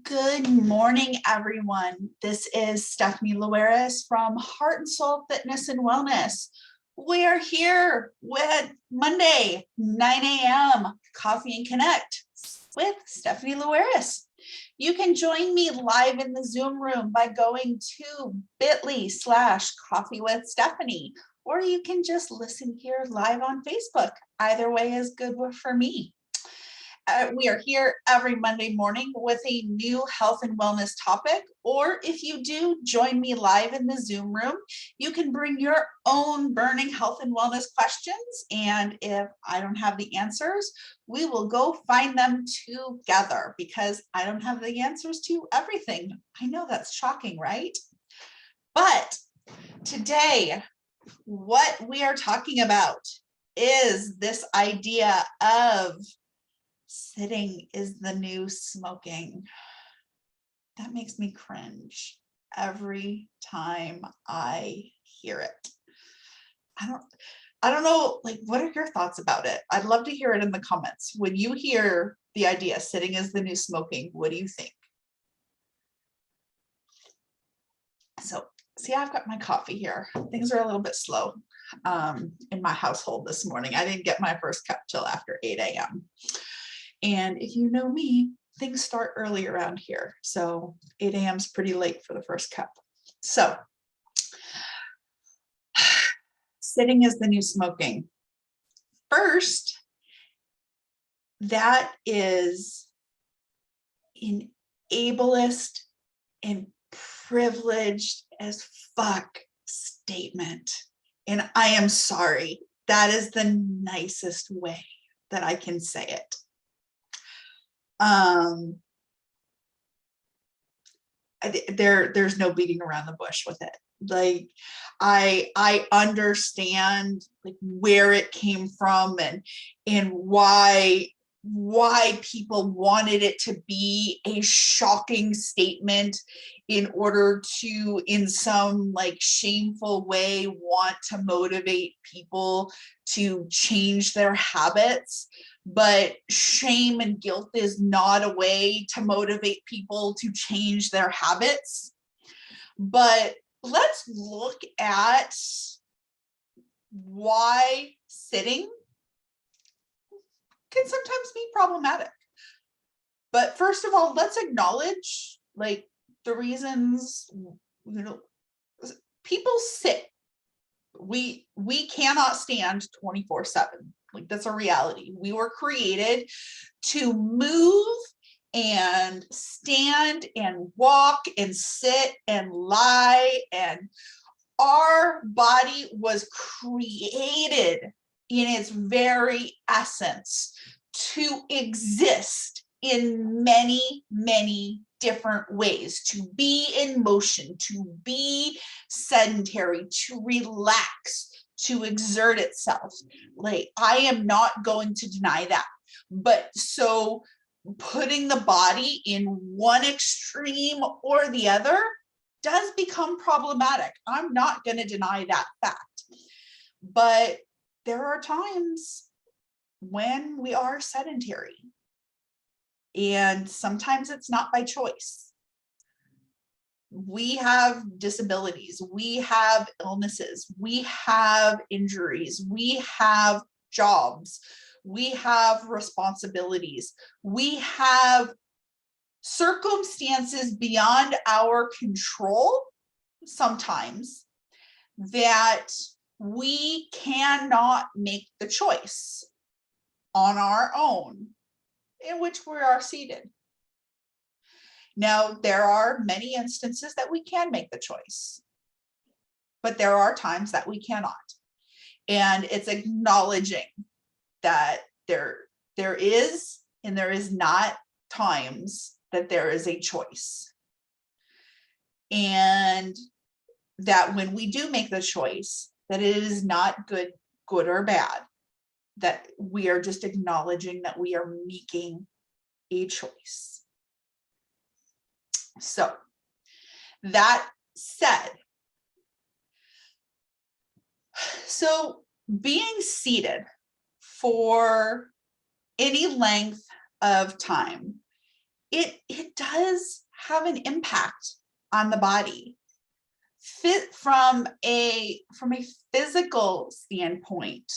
Good morning, everyone. This is Stephanie Lueras from Heart and Soul Fitness and Wellness. We are here with Monday, 9 a.m. Coffee and Connect with Stephanie Lueras. You can join me live in the Zoom room by going to bit.ly/coffee with Stephanie, or you can just listen here live on Facebook. Either way is good for me. We are here every Monday morning with a new health and wellness topic, or if you do join me live in the Zoom room, you can bring your own burning health and wellness questions, and if I don't have the answers, we will go find them together because I don't have the answers to everything. I know that's shocking, right? But today, what we are talking about is this idea of sitting is the new smoking. That makes me cringe every time I hear it. I don't know, like, what are your thoughts about it? I'd love to hear it in the comments. When you hear the idea sitting is the new smoking, what do you think? So, see, I've got my coffee here. Things are a little bit slow in my household this morning. I didn't get my first cup till after 8 a.m. And if you know me, things start early around here. So 8 a.m. is pretty late for the first cup. So sitting is the new smoking. First, that is an ableist and privileged as fuck statement. And I am sorry. That is the nicest way that I can say it. There's no beating around the bush with it. Like, I understand like where it came from and why people wanted it to be a shocking statement in order to, in some like shameful way, want to motivate people to change their habits. But shame and guilt is not a way to motivate people to change their habits. But let's look at why sitting can sometimes be problematic. But first of all, let's acknowledge like the reasons, people sit. We cannot stand 24/7. Like, that's a reality. We were created to move and stand and walk and sit and lie, and our body was created in its very essence to exist in many, many different ways, to be in motion, to be sedentary, to relax, to exert itself. Like, I am not going to deny that. But so putting the body in one extreme or the other does become problematic. I'm not going to deny that fact. But there are times when we are sedentary, and sometimes it's not by choice. We have disabilities, we have illnesses, we have injuries, we have jobs, we have responsibilities, we have circumstances beyond our control sometimes that we cannot make the choice on our own in which we are seated. Now, there are many instances that we can make the choice, but there are times that we cannot. And it's acknowledging that there is and there is not times that there is a choice. And that when we do make the choice, that it is not good or bad, that we are just acknowledging that we are making a choice. So that said, so being seated for any length of time it does have an impact on the body. From a physical standpoint,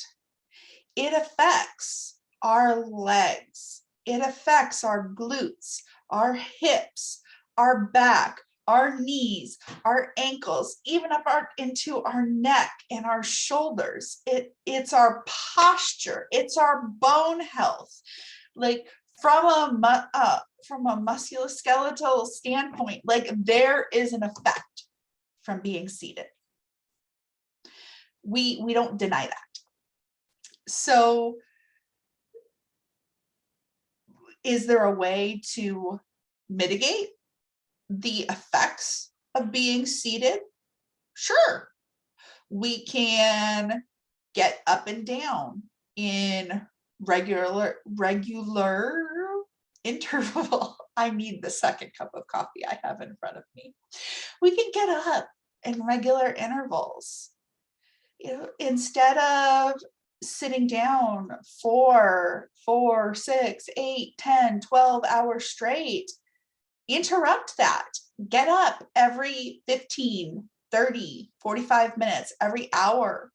it affects our legs, it affects our glutes, our hips, our back, our knees, our ankles, even up into our neck and our shoulders. It's our posture, it's our bone health. Like from a musculoskeletal standpoint, like there is an effect from being seated. We don't deny that. So is there a way to mitigate the effects of being seated? Sure. We can get up and down in regular interval. I need the second cup of coffee I have in front of me. We can get up in regular intervals. Instead of sitting down for 4, 6, 8, 10, 12 hours straight, interrupt that. Get up every 15, 30, 45 minutes, every hour.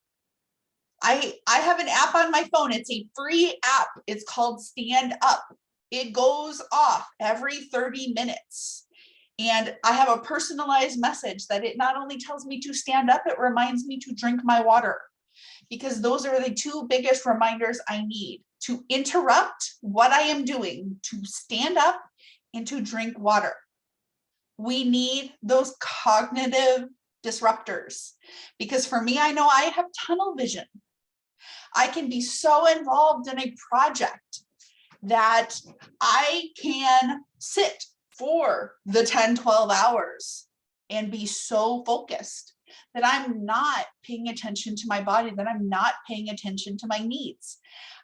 I have an app on my phone. It's a free app. It's called Stand Up. It goes off every 30 minutes. And I have a personalized message that it not only tells me to stand up, it reminds me to drink my water, because those are the two biggest reminders I need: to interrupt what I am doing, to stand up, and to drink water. We need those cognitive disruptors, because for me, I know I have tunnel vision. I can be so involved in a project that I can sit for the 10, 12 hours and be so focused that I'm not paying attention to my body, that I'm not paying attention to my needs.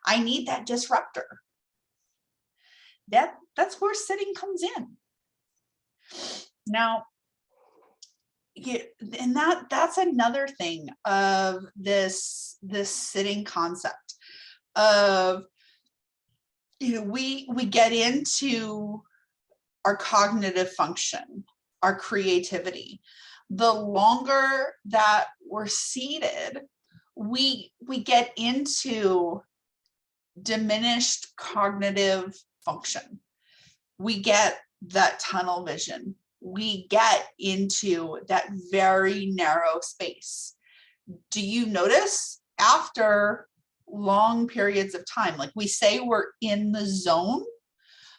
I need that disruptor. That's where sitting comes in. Now, and that's another thing of this sitting concept of, we get into our cognitive function, our creativity. The longer that we're seated, we get into diminished cognitive function. We get that tunnel vision. We get into that very narrow space. Do you notice after long periods of time, like we say we're in the zone,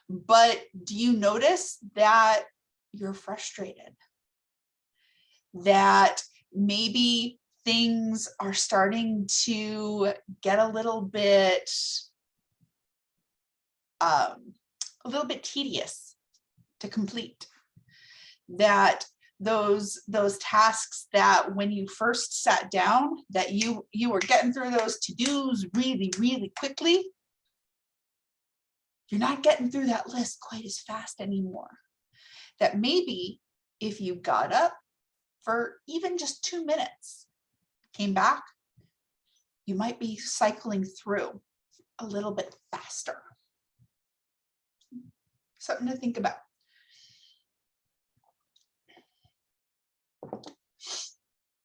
but do you notice that you're frustrated? That maybe things are starting to get a little bit tedious to complete. That those tasks that when you first sat down, that you were getting through those to-dos really, really quickly, you're not getting through that list quite as fast anymore. That maybe if you got up for even just 2 minutes, came back, you might be cycling through a little bit faster. Something to think about.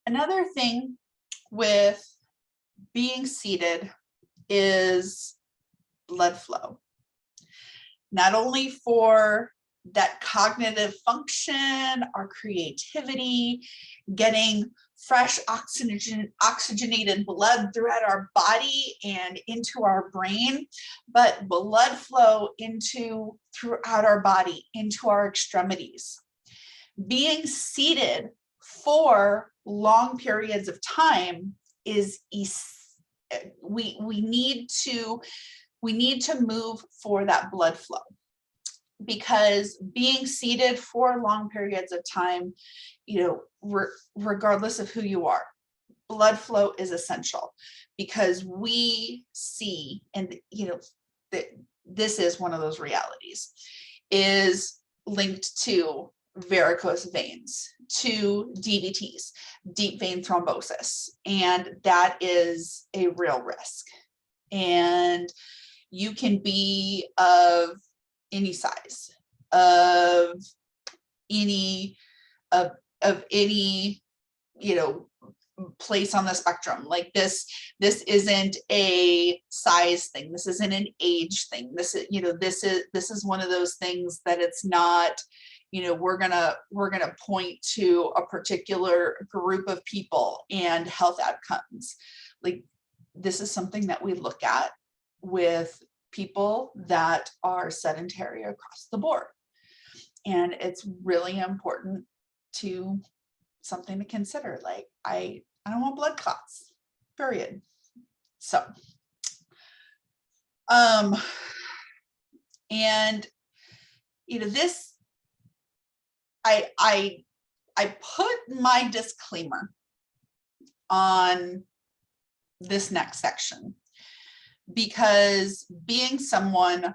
Another thing with being seated is blood flow. Not only for that cognitive function, our creativity, getting fresh oxygenated blood throughout our body and into our brain, but blood flow throughout our body, into our extremities. Being seated for long periods of time is we need to move for that blood flow, because being seated for long periods of time, regardless of who you are, blood flow is essential, because we see, and this is one of those realities, is linked to varicose veins, to DVTs, deep vein thrombosis, and that is a real risk. And you can be of any size, of any any, place on the spectrum. Like this isn't a size thing. This isn't an age thing. This is one of those things that it's not, we're gonna point to a particular group of people and health outcomes. Like this is something that we look at with people that are sedentary across the board. And it's really important to something to consider. Like I don't want blood clots, period. So, and this, I put my disclaimer on this next section because being someone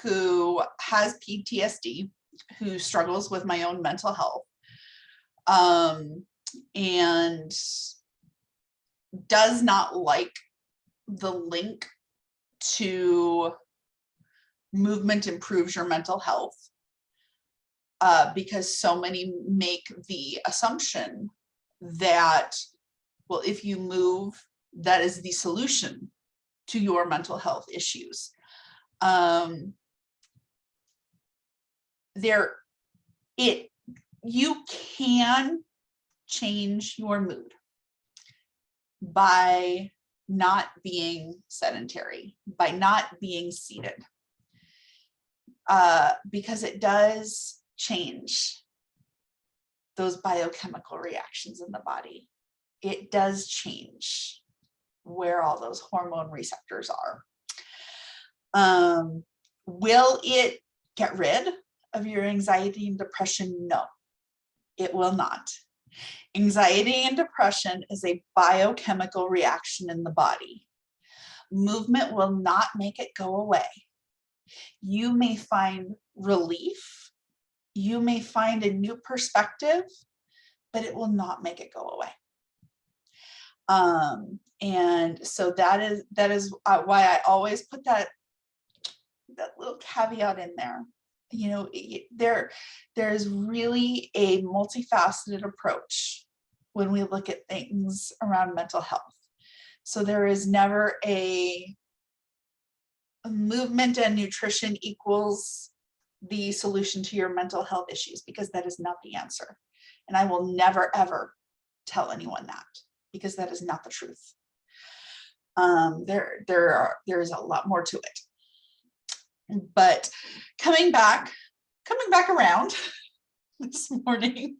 who has PTSD, who struggles with my own mental health, and does not like the link to movement improves your mental health, because so many make the assumption that, well, if you move, that is the solution to your mental health issues. You can change your mood by not being sedentary, by not being seated, because it does change those biochemical reactions in the body. It does change where all those hormone receptors are. Will it get rid of your anxiety and depression? No, it will not. Anxiety and depression is a biochemical reaction in the body. Movement will not make it go away. You may find relief. You may find a new perspective, but it will not make it go away. And so that is why I always put that little caveat in there. There's really a multifaceted approach when we look at things around mental health. So there is never a movement and nutrition equals the solution to your mental health issues, because that is not the answer. And I will never, ever tell anyone that, because that is not the truth. There is a lot more to it. But coming back around this morning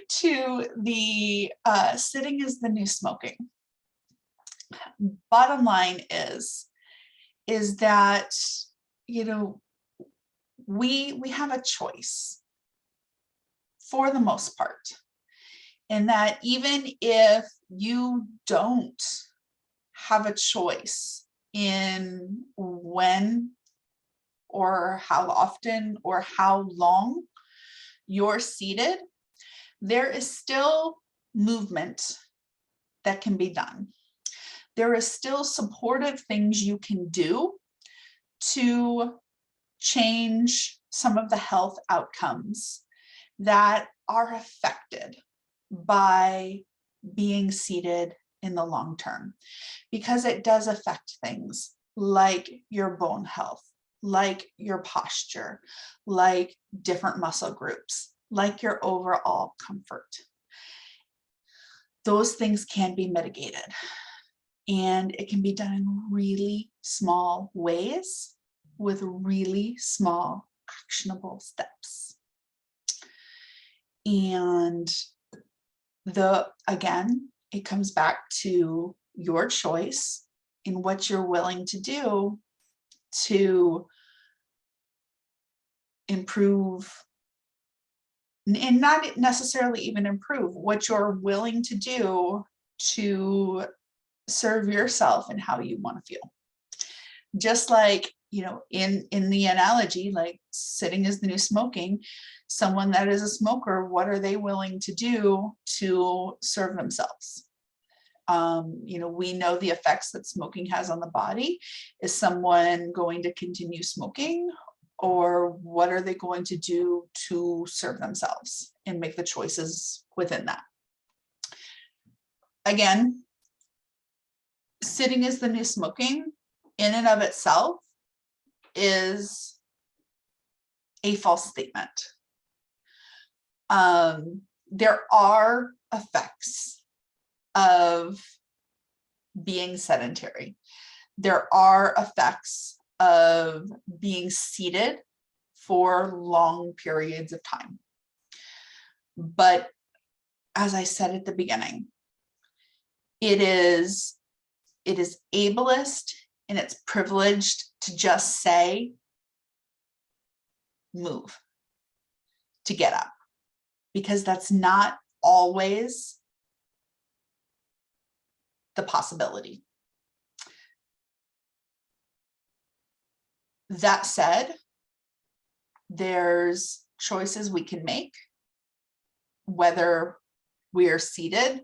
to the sitting is the new smoking. Bottom line is that, we have a choice for the most part, and that even if you don't have a choice in when or how often or how long you're seated, there is still movement that can be done. There is still supportive things you can do to change some of the health outcomes that are affected by being seated in the long term, because it does affect things like your bone health, like your posture, like different muscle groups, like your overall comfort. Those things can be mitigated, and it can be done in really small ways with really small actionable steps. And again, it comes back to your choice in what you're willing to do to improve, and not necessarily even improve, what you're willing to do to serve yourself and how you want to feel. Just like, in the analogy, like sitting is the new smoking, someone that is a smoker, what are they willing to do to serve themselves? We know the effects that smoking has on the body. Is someone going to continue smoking, or what are they going to do to serve themselves and make the choices within that. Again, sitting is the new smoking in and of itself is a false statement. There are effects of being sedentary. There are effects of being seated for long periods of time. But as I said at the beginning, it is ableist and it's privileged to just say, move, to get up, because that's not always the possibility. That said, there's choices we can make, whether we are seated,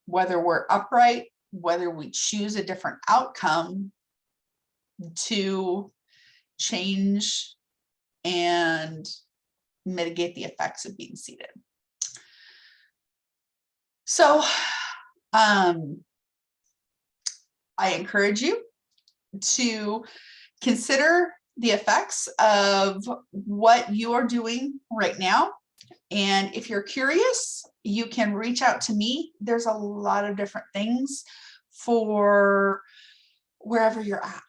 whether we're upright, whether we choose a different outcome to change and mitigate the effects of being seated. So I encourage you to consider the effects of what you are doing right now. And if you're curious, you can reach out to me. There's a lot of different things for wherever you're at,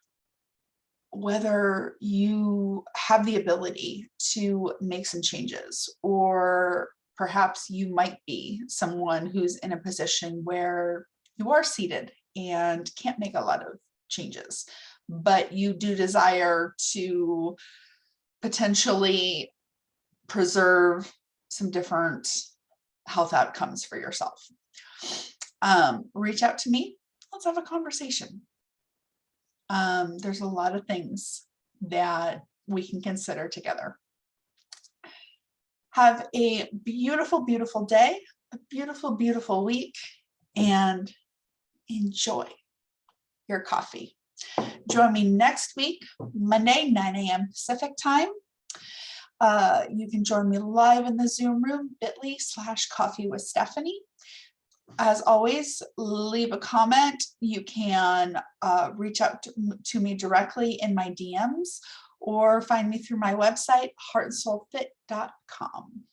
whether you have the ability to make some changes, or perhaps you might be someone who's in a position where you are seated and can't make a lot of changes, but you do desire to potentially preserve some different health outcomes for yourself. Reach out to me. Let's have a conversation. There's a lot of things that we can consider together. Have a beautiful, beautiful day, a beautiful, beautiful week, and enjoy your coffee. Join me next week, Monday, 9 a.m. Pacific time. You can join me live in the Zoom room, bit.ly/coffee with Stephanie. As always, leave a comment. You can reach out to me directly in my DMs or find me through my website, heartandsoulfit.com.